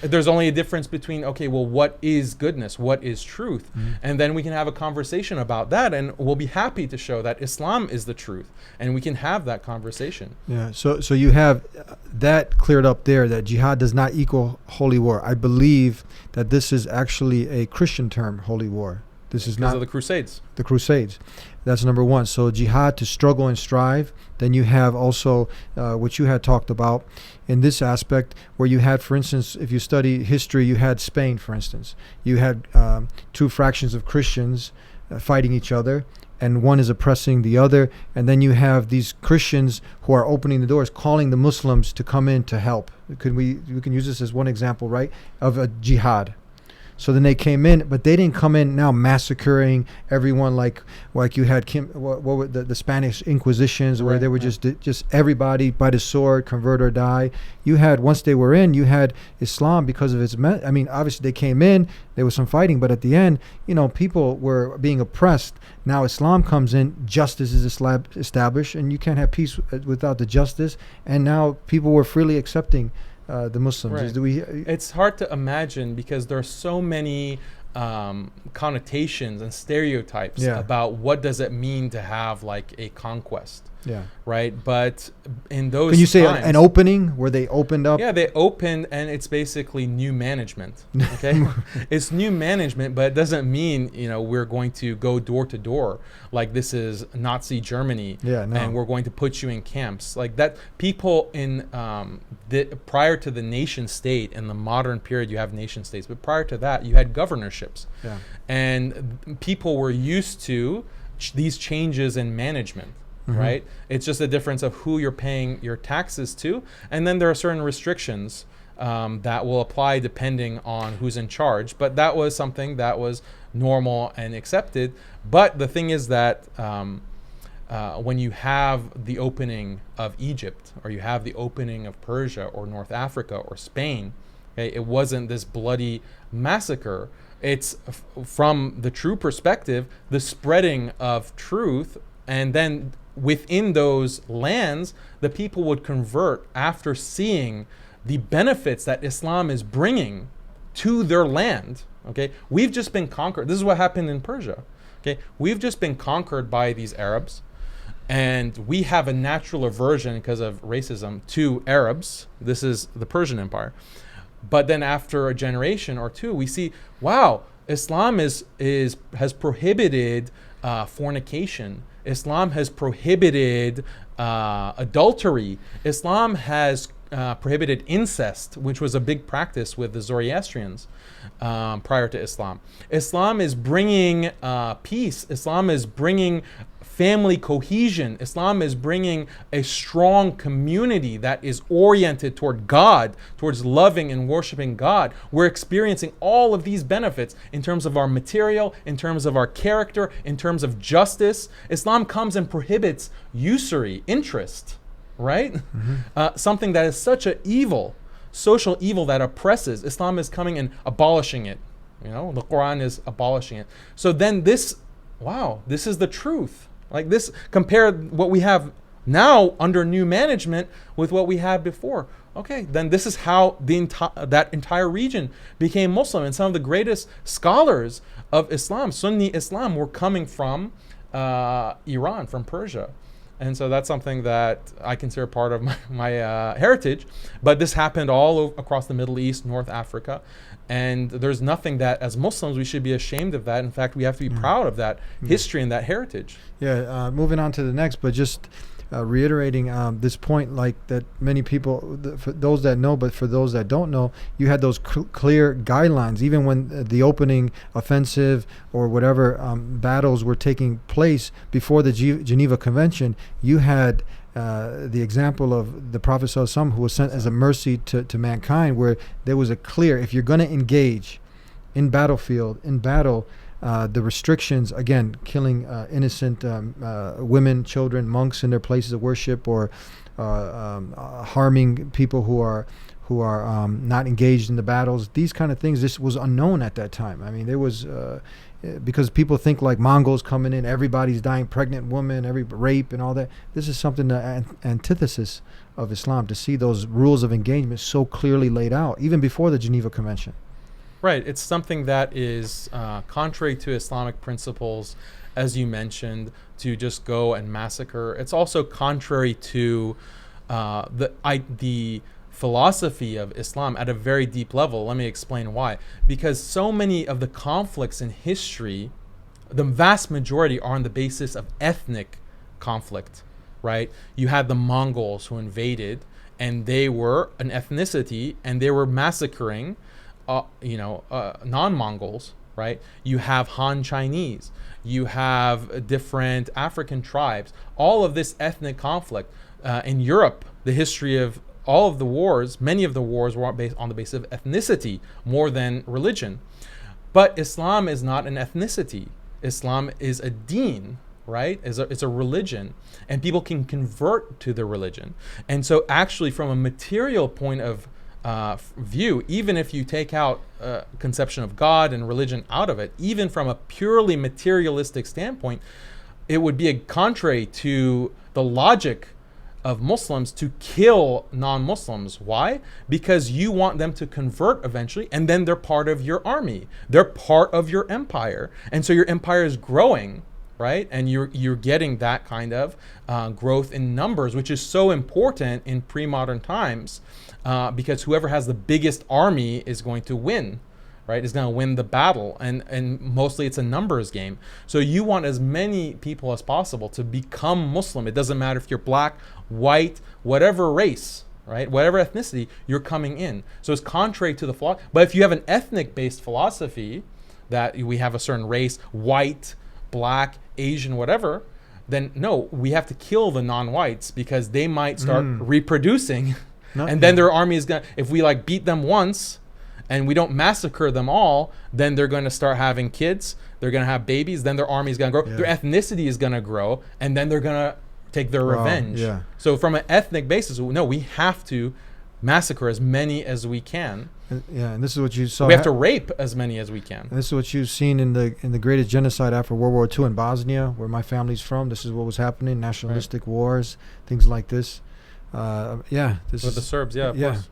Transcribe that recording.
There's only a difference between, okay, well, what is goodness? What is truth? And then we can have a conversation about that, and we'll be happy to show that Islam is the truth, and we can have that conversation. Yeah, so you have that cleared up there, that jihad does not equal holy war. I believe that this is actually a Christian term, holy war. This is not of the Crusades. The Crusades. That's number one. So jihad, to struggle and strive. Then you have also what you had talked about in this aspect, where you had, for instance, if you study history, you had Spain, for instance. You had two fractions of Christians fighting each other, and one is oppressing the other. And then you have these Christians who are opening the doors, calling the Muslims to come in to help. We can use this as one example, right, of a jihad. So then they came in, but they didn't come in now massacring everyone like you had what were the Spanish Inquisitions, where they were just everybody by the sword, convert or die. You had, once they were in, you had Islam because of its. Obviously they came in, there was some fighting, but at the end, people were being oppressed. Now Islam comes in, justice is established, and you can't have peace without the justice. And now people were freely accepting the Muslims. Right. It's hard to imagine because there are so many connotations and stereotypes about what does it mean to have like a conquest. Yeah. Right. But in those Can you say times, an opening where they opened up? Yeah, they opened, and it's basically new management. Okay. It's new management, but it doesn't mean, we're going to go door to door like this is Nazi Germany. Yeah, no. And we're going to put you in camps. Like that, people in prior to the nation state, in the modern period you have nation states, but prior to that you had governorships. Yeah. And people were used to these changes in management. Right? It's just a difference of who you're paying your taxes to. And then there are certain restrictions that will apply depending on who's in charge. But that was something that was normal and accepted. But the thing is that when you have the opening of Egypt, or you have the opening of Persia or North Africa or Spain, okay, it wasn't this bloody massacre. It's from the true perspective, the spreading of truth, and then within those lands, the people would convert after seeing the benefits that Islam is bringing to their land. Okay, we've just been conquered. This is what happened in Persia. Okay, we've just been conquered by these Arabs, and we have a natural aversion because of racism to Arabs. This is the Persian Empire. But then after a generation or two, we see, wow, Islam has prohibited fornication. Islam has prohibited adultery. Islam has prohibited incest, which was a big practice with the Zoroastrians prior to Islam. Islam is bringing peace. Islam is bringing family cohesion. Islam is bringing a strong community that is oriented toward God, towards loving and worshiping God. We're experiencing all of these benefits in terms of our material, in terms of our character, in terms of justice. Islam comes and prohibits usury, interest, right? Something that is such an evil, social evil that oppresses. Islam is coming and abolishing it. The Quran is abolishing it. So then this is the truth. Like this, compare what we have now under new management with what we had before. Okay, then this is how that entire region became Muslim. And some of the greatest scholars of Islam, Sunni Islam, were coming from Iran, from Persia. And so that's something that I consider part of my heritage. But this happened all across the Middle East, North Africa. And there's nothing that, as Muslims, we should be ashamed of that. In fact, we have to be proud of that history and that heritage. Yeah, moving on to the next, but just reiterating this point, like that many people, for those that know, but for those that don't know, you had those clear guidelines. Even when the opening offensive or whatever battles were taking place before the Geneva Convention, you had the example of the Prophet ﷺ, who was sent as a mercy to mankind, where there was a clear, if you're going to engage in battle, the restrictions, again, killing innocent women, children, monks in their places of worship, or harming people who are not engaged in the battles, these kind of things, this was unknown at that time. I mean, there was because people think like Mongols coming in, everybody's dying, pregnant women, every rape and all that. This is something the antithesis of Islam, to see those rules of engagement so clearly laid out, even before the Geneva Convention. Right. It's something that is contrary to Islamic principles, as you mentioned, to just go and massacre. It's also contrary to the philosophy of Islam at a very deep level. Let me explain why. Because so many of the conflicts in history, the vast majority are on the basis of ethnic conflict, right? You had the Mongols who invaded, and they were an ethnicity, and they were massacring, non-Mongols, right? You have Han Chinese, you have different African tribes, all of this ethnic conflict. In Europe, the history of all of the wars, many of the wars were based on the basis of ethnicity more than religion. But Islam is not an ethnicity. Islam is a deen, right? It's a religion, and people can convert to the religion. And so actually from a material point of view, even if you take out conception of God and religion out of it, even from a purely materialistic standpoint, it would be contrary to the logic of Muslims to kill non-Muslims. Why? Because you want them to convert eventually, and then they're part of your army. They're part of your empire. And so your empire is growing, right? And you're getting that kind of growth in numbers, which is so important in pre-modern times, because whoever has the biggest army is going to win, right? Is going to win the battle, and mostly it's a numbers game. So you want as many people as possible to become Muslim. It doesn't matter if you're black, white, whatever race, right? Whatever ethnicity, you're coming in. So it's contrary to the philosophy. But if you have an ethnic-based philosophy, that we have a certain race, white, black, Asian, whatever, then no, we have to kill the non-whites because they might start reproducing, and then their army is gonna. If we like beat them once, and we don't massacre them all, then they're going to start having kids. They're going to have babies. Then their army is going to grow. Yeah. Their ethnicity is going to grow, and then they're going to take their revenge. Yeah. So from an ethnic basis, no, we have to massacre as many as we can. And this is what you saw. We have to rape as many as we can. And this is what you've seen in the greatest genocide after World War II in Bosnia, where my family's from. This is what was happening: nationalistic wars, things like this. This with the Serbs, of course.